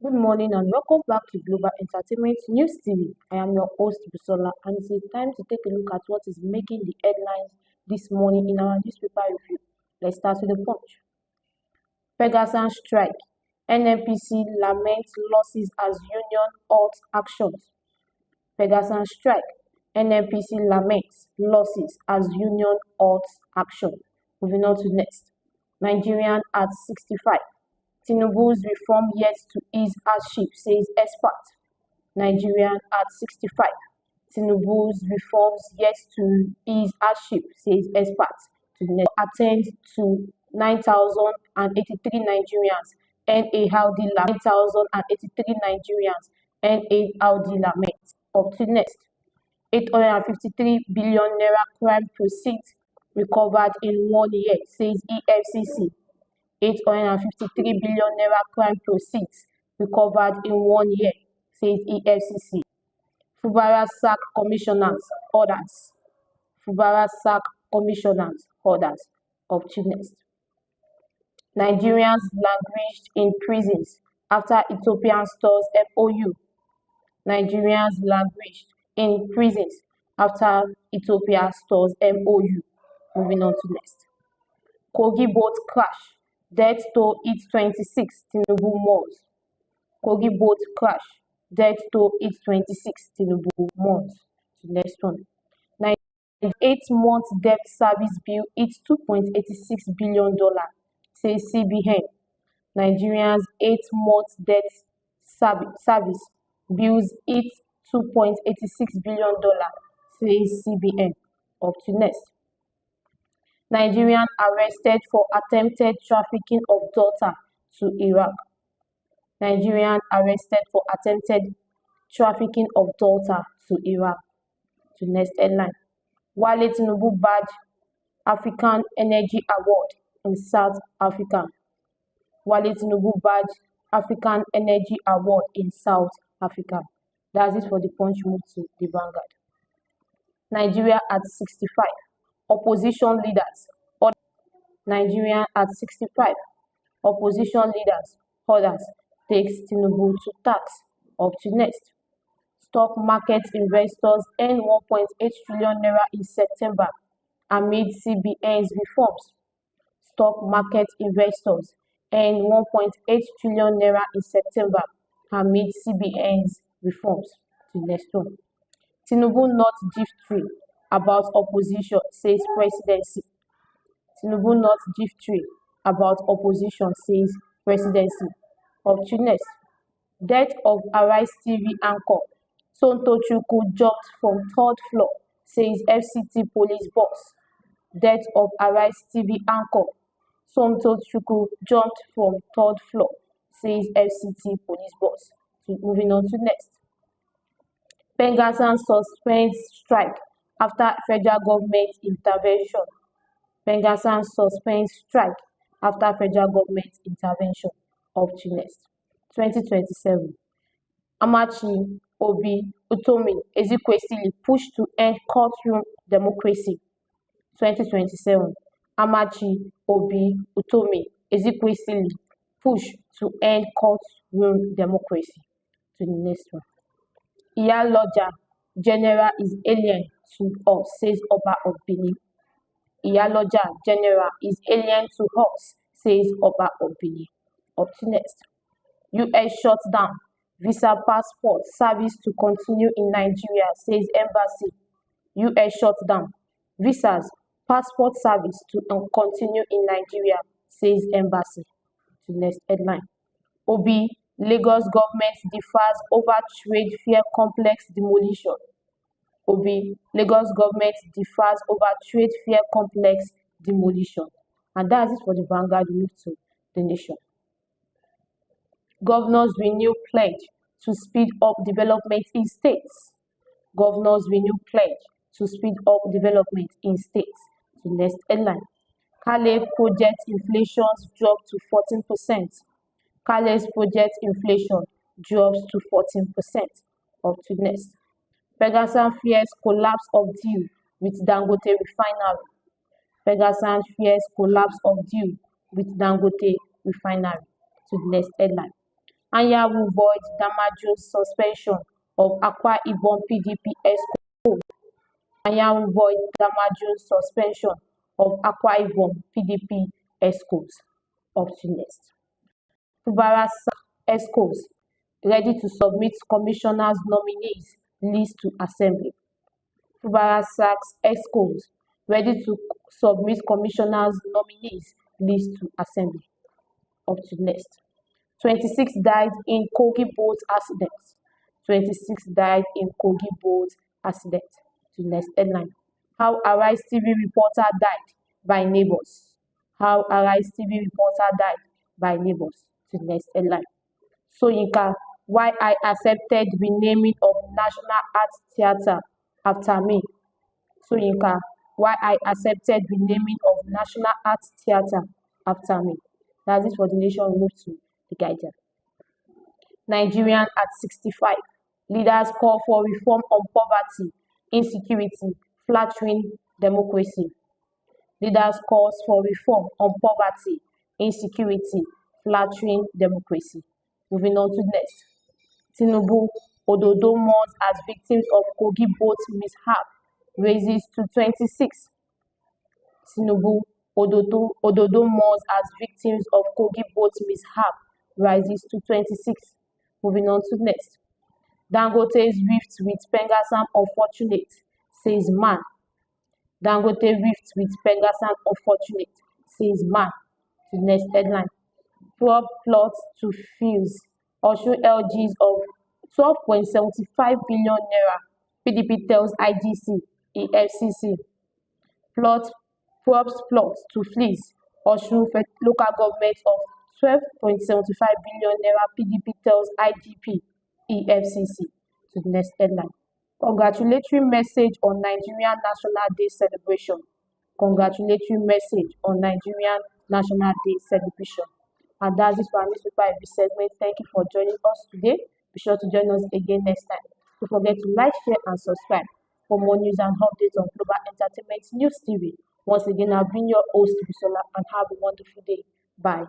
Good morning and welcome back to Global Entertainment News TV. I am your host Busola, and it is time to take a look at what is making the headlines this morning in our newspaper review. Let's start with the punch. Pegasus strike. NNPC laments losses as union halts actions. Pegasus strike. NNPC laments losses as union halts action. Moving on to next. Nigerian at 65. Tinubu's reform yet to ease hardship, says expert. Nigerian at 65. Tinubu's reforms yet to ease hardship, says expert. To attend to 9,083 Nigerians and a healthy 9,083 Nigerians and a healthy lament. Up to next. 853 billion naira crime proceeds recovered in 1 year, says EFCC. 853 billion naira crime proceeds recovered in 1 year, says EFCC. Fubara sack commissioners orders. Fubara sack commissioners orders. Up to next. Nigerians languished in prisons after Ethiopian stores MOU. Nigerians languished in prisons after Ethiopia stores MOU. Moving on to next. Kogi boat crash. Death toll hits 26 Tinubu malls. Kogi boat crash. Death toll hits 26 Tinubu malls. Next one. 8-month debt service bill hits $2.86 billion, says CBN. Nigeria's 8-month debt service bills hit $2.86 billion, says CBN. Up to next. Nigerian arrested for attempted trafficking of daughter to Iraq. Nigerian arrested for attempted trafficking of daughter to Iraq. To next headline. Wale Tinubu badge African Energy Award in South Africa. Wale Tinubu badge African Energy Award in South Africa. That's it for the punch. Move to the Vanguard. Nigeria at 65. Opposition leaders. Nigeria at 65. Opposition leaders. Others takes Tinubu to tax. Up to next. Stock market investors earn 1.8 trillion naira in September amid CBN's reforms. Stock market investors earn 1.8 trillion naira in September amid CBN's reforms. To next one. Tinubu not G3 about opposition, says presidency. Tinubu not G3 about opposition, says presidency. Up to next. Death of Arise TV anchor. Sonto Chukwu jumped from 3rd floor, says FCT police boss. Death of Arise TV anchor. Sonto Chukwu jumped from 3rd floor, says FCT police boss. Moving on to next. Pegasus suspends strike after federal government intervention. Pegasus suspends strike after federal government intervention. Up to next. 2027. Amachi, Obi, Utomi, Ezekwesili push to end courtroom democracy. 2027. Amachi, Obi, Utomi, Ezekwesili push to end courtroom democracy. To the next one. Iyaloja general is alien to us, says Oba of Benin. Iyaloja general is alien to us, says Oba of Benin. Up to next. US shuts down visa passport service to continue in Nigeria, says embassy. US shuts down visas passport service to continue in Nigeria, says embassy. To next headline. Obi, Lagos government differs over trade fair complex demolition. Obi, Lagos government differs over trade fair complex demolition. And that's it for the Vanguard. Move to the Nation. Governors renew pledge to speed up development in states. Governors renew pledge to speed up development in states. The next headline. Kale project inflation dropped to 14%. Kale's project inflation drops to 14%. Up to next. Pegasus fears collapse of deal with Dangote refinery. Pegasus fears collapse of deal with Dangote refinery. To the next headline. Anyanwu void Damajo's suspension of Akwa Ibom PDP ESCO. Anyanwu void Damajo's suspension of Akwa Ibom PDP ESCOs. Up to next. Fubara ESCOs ready to submit commissioners' nominees list to Assembly. Fubara ESCOs ready to submit commissioners' nominees list to Assembly. Up to next. 26 died in Kogi boat accident. 26 died in Kogi boat accident. To next headline. How Arise TV reporter died by neighbors. How Arise TV reporter died by neighbors. To next headline. Soyinka, why I accepted renaming of National Arts Theatre after me. Soyinka, why I accepted renaming of National Arts Theatre after me. That's it for the nation. We move to the Guardian. Nigerian at 65. Leaders call for reform on poverty, insecurity, flattering democracy. Leaders calls for reform on poverty, insecurity, flattering democracy. Moving on to next. Tinubu, Ododo mourns as victims of Kogi boat mishap, raises to 26. Tinubu, Ododo mourns as victims of Kogi boat mishap, rises to 26. Moving on to next. Dangote's rift with Pengasam unfortunate, says man. Dangote rift with Pengasam unfortunate, says man. To next headline. Prop plots to fuse Osun LGs of 12.75 billion naira. PDP tells IGC, EFCC. Props to fleece Osun local government of 12.75 billion naira. PDP tells IGP, EFCC. To the next headline. Congratulatory message on Nigerian National Day celebration. Congratulatory message on Nigerian National Day celebration. And that's it for our newspaper every segment. Thank you for joining us today. Be sure to join us again next time. Don't forget to like, share, and subscribe for more news and updates on Global Entertainment News TV. Once again, I've been your host, Bisola, and have a wonderful day. Bye.